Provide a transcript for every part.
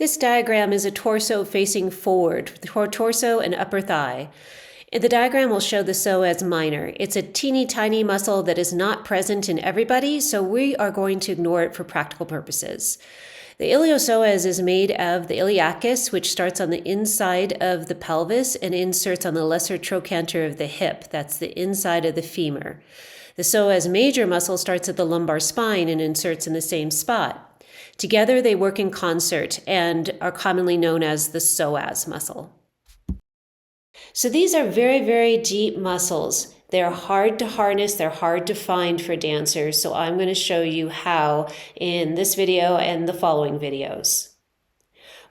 This diagram is a torso facing forward, torso and upper thigh. The diagram will show the psoas minor. It's a teeny tiny muscle that is not present in everybody, so we are going to ignore it for practical purposes. The iliopsoas is made of the iliacus, which starts on the inside of the pelvis and inserts on the lesser trochanter of the hip. That's the inside of the femur. The psoas major muscle starts at the lumbar spine and inserts in the same spot. Together, they work in concert and are commonly known as the psoas muscle. So these are very, very deep muscles. They're hard to harness, they're hard to find for dancers, so I'm going to show you how in this video and the following videos.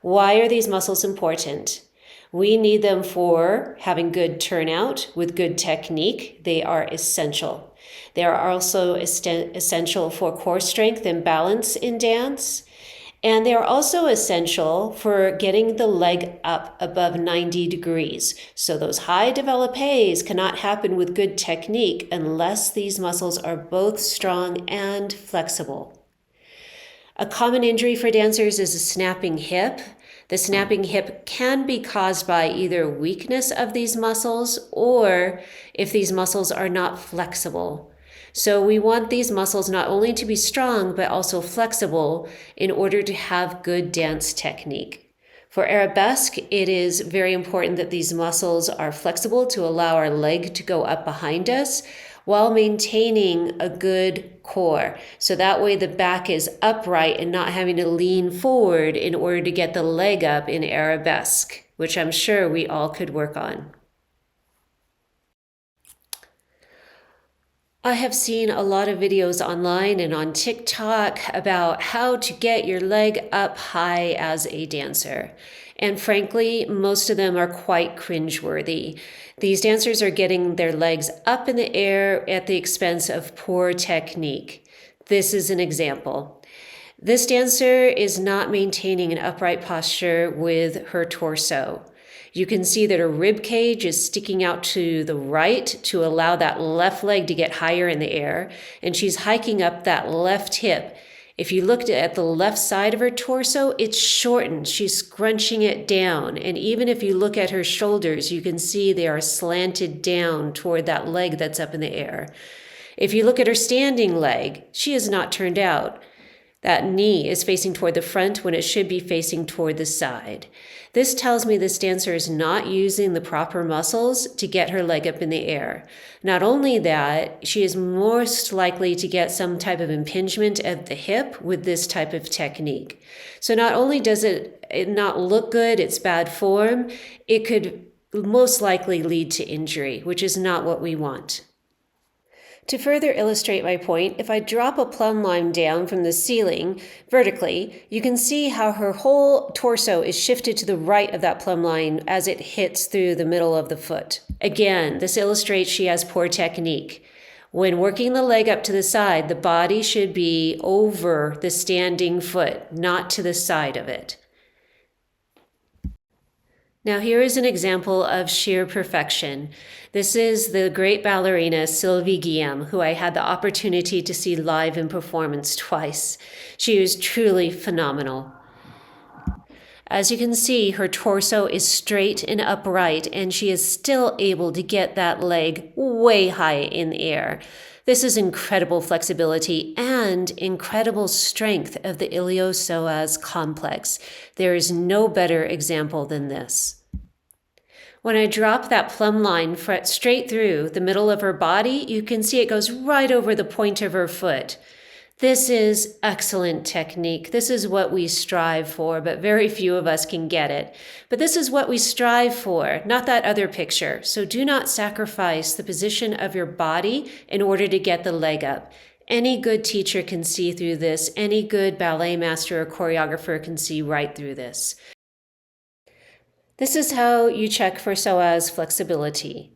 Why are these muscles important? We need them for having good turnout with good technique. They are essential. They are also essential for core strength and balance in dance. And they are also essential for getting the leg up above 90 degrees. So those high développés cannot happen with good technique unless these muscles are both strong and flexible. A common injury for dancers is a snapping hip. The snapping hip can be caused by either weakness of these muscles or if these muscles are not flexible. So we want these muscles not only to be strong, but also flexible in order to have good dance technique. For arabesque, it is very important that these muscles are flexible to allow our leg to go up behind us while maintaining a good core. So that way the back is upright and not having to lean forward in order to get the leg up in arabesque, which I'm sure we all could work on. I have seen a lot of videos online and on TikTok about how to get your leg up high as a dancer. And frankly, most of them are quite cringeworthy. These dancers are getting their legs up in the air at the expense of poor technique. This is an example. This dancer is not maintaining an upright posture with her torso. You can see that her rib cage is sticking out to the right to allow that left leg to get higher in the air, and she's hiking up that left hip. If you looked at the left side of her torso, it's shortened. She's scrunching it down, and even if you look at her shoulders, you can see they are slanted down toward that leg that's up in the air. If you look at her standing leg, she is not turned out. That knee is facing toward the front when it should be facing toward the side. This tells me this dancer is not using the proper muscles to get her leg up in the air. Not only that, she is most likely to get some type of impingement of the hip with this type of technique. So not only does it not look good, it's bad form, it could most likely lead to injury, which is not what we want. To further illustrate my point, if I drop a plumb line down from the ceiling vertically, you can see how her whole torso is shifted to the right of that plumb line as it hits through the middle of the foot. Again, this illustrates she has poor technique. When working the leg up to the side, the body should be over the standing foot, not to the side of it. Now here is an example of sheer perfection. This is the great ballerina Sylvie Guillaume, who I had the opportunity to see live in performance twice. She was truly phenomenal. As you can see, her torso is straight and upright, and she is still able to get that leg way high in the air. This is incredible flexibility and incredible strength of the iliopsoas complex. There is no better example than this. When I drop that plumb line straight through the middle of her body, you can see it goes right over the point of her foot. This is excellent technique. This is what we strive for, but very few of us can get it. But this is what we strive for, not that other picture. So do not sacrifice the position of your body in order to get the leg up. Any good teacher can see through this. Any good ballet master or choreographer can see right through this. This is how you check for psoas flexibility.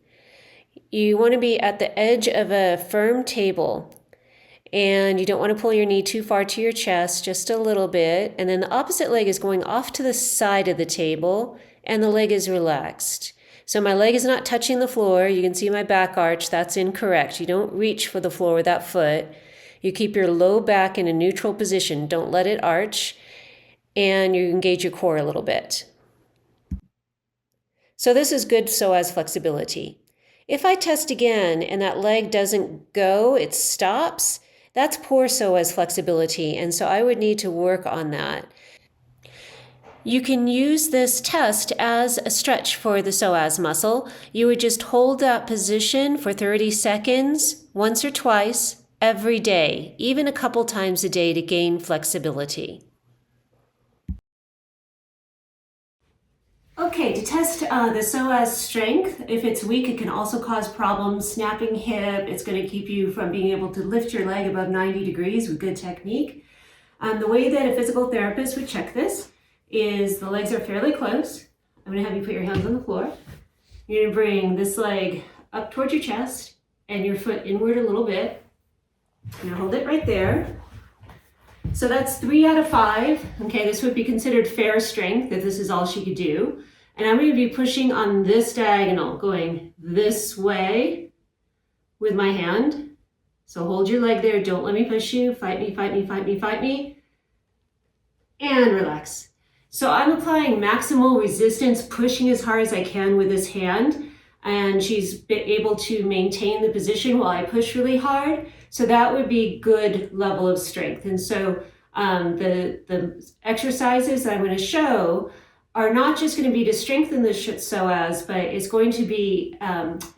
You want to be at the edge of a firm table, and you don't want to pull your knee too far to your chest, just a little bit. And then the opposite leg is going off to the side of the table, and the leg is relaxed. So my leg is not touching the floor. You can see my back arch. That's incorrect. You don't reach for the floor with that foot. You keep your low back in a neutral position. Don't let it arch. and you engage your core a little bit. So this is good psoas flexibility. If I test again and that leg doesn't go, it stops, that's poor psoas flexibility, and so I would need to work on that. You can use this test as a stretch for the psoas muscle. You would just hold that position for 30 seconds, once or twice, every day, even a couple times a day to gain flexibility. Okay, to test the psoas strength, if it's weak, it can also cause problems. Snapping hip, it's going to keep you from being able to lift your leg above 90 degrees with good technique. The way that a physical therapist would check this is the legs are fairly close. I'm going to have you put your hands on the floor. You're going to bring this leg up towards your chest and your foot inward a little bit. Now hold it right there. So that's 3 out of 5. Okay, this would be considered fair strength if this is all she could do. And I'm going to be pushing on this diagonal, going this way with my hand. So hold your leg there. Don't let me push you. Fight me, fight me, fight me, fight me. And relax. So I'm applying maximal resistance, pushing as hard as I can with this hand. And she's been able to maintain the position while I push really hard. So that would be good level of strength. And so the exercises that I'm going to show are not just going to be to strengthen the psoas, but it's going to be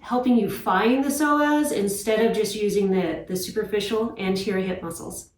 helping you find the psoas instead of just using the superficial anterior hip muscles.